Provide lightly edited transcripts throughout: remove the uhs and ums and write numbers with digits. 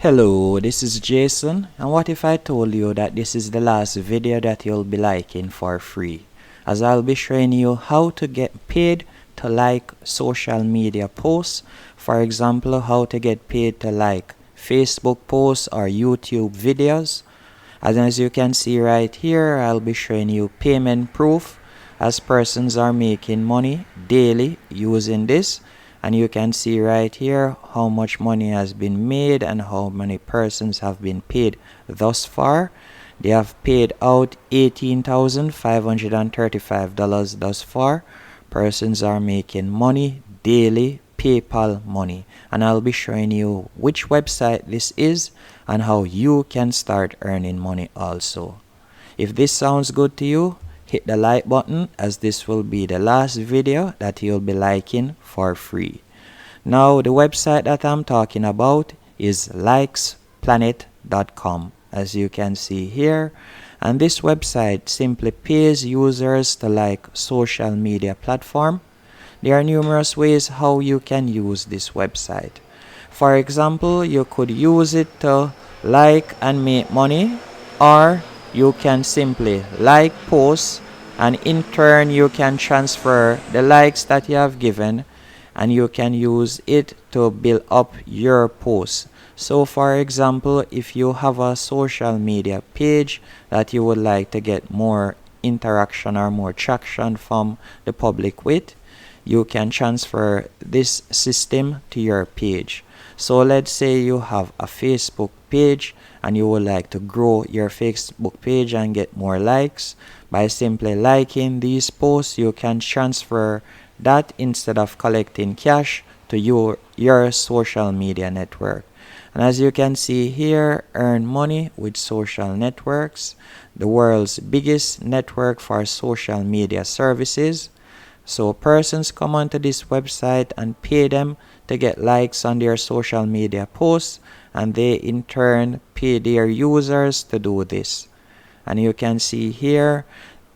Hello, this is Jason, and what if I told you that this is the last video that you'll be liking for free, as I'll be showing you how to get paid to like social media posts. For example, how to get paid to like Facebook posts or YouTube videos. And as you can see right here, I'll be showing you payment proof as persons are making money daily using this. And you can see right here how much money has been made and how many persons have been paid thus far. They have paid out $18,535 thus far. Persons are making money daily, PayPal money. And I'll be showing you which website this is and how you can start earning money also. If this sounds good to you, hit the like button, as this will be the last video that you'll be liking for free. Now the website that I'm talking about is LikesPlanet.com, as you can see here, and this website simply pays users to like social media platform. There are numerous ways how you can use this website. For example, you could use it to like and make money, or you can simply like posts, and in turn you can transfer the likes that you have given and you can use it to build up your posts. So for example, if you have a social media page that you would like to get more interaction or more traction from the public with, you can transfer this system to your page. So let's say you have a Facebook page and you would like to grow your Facebook page and get more likes. By simply liking these posts, you can transfer that instead of collecting cash to your social media network. And as you can see here, earn money with social networks, the world's biggest network for social media services. So persons come onto this website and pay them to get likes on their social media posts, and they in turn pay their users to do this. And you can see here,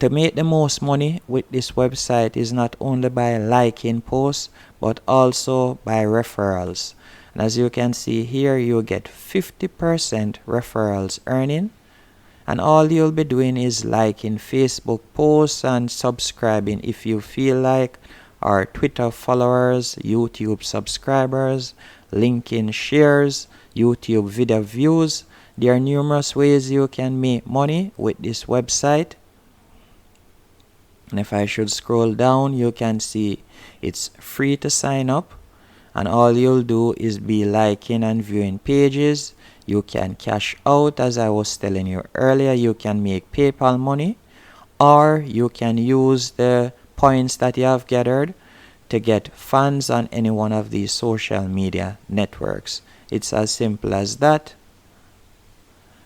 to make the most money with this website is not only by liking posts, but also by referrals. And as you can see here, you get 50% referrals earning. And all you'll be doing is liking Facebook posts and subscribing if you feel like, or Twitter followers, YouTube subscribers, LinkedIn shares, YouTube video views. There are numerous ways you can make money with this website. And if I should scroll down, you can see it's free to sign up. And all you'll do is be liking and viewing pages. You can cash out, as I was telling you earlier. You can make PayPal money, or you can use the points that you have gathered to get funds on any one of these social media networks. It's as simple as that.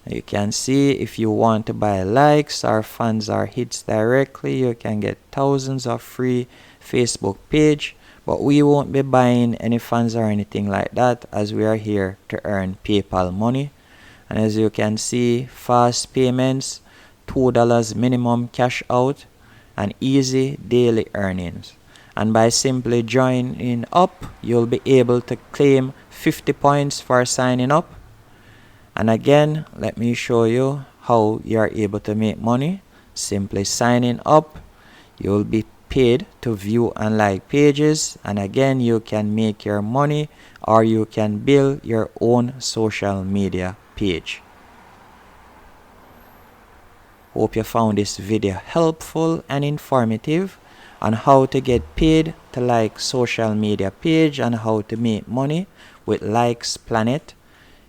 You can see if you want to buy likes or funds or hits directly, you can get thousands of free Facebook page. But we won't be buying any funds or anything like that, as we are here to earn PayPal money. And as you can see, fast payments, $2 minimum cash out, and easy daily earnings. And by simply joining up, you'll be able to claim 50 points for signing up. And again, let me show you how you are able to make money. Simply signing up, you'll be paid to view and like pages, and again you can make your money, or you can build your own social media page. Hope you found this video helpful and informative on how to get paid to like social media page and how to make money with LikesPlanet.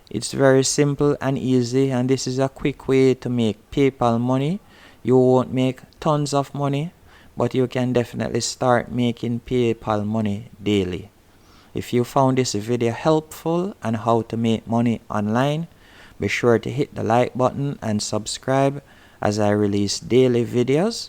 It's very simple and easy, and this is a quick way to make PayPal money. You won't make tons of money, but you can definitely start making PayPal money daily. If you found this video helpful on how to make money online, be sure to hit the like button and subscribe, as I release daily videos.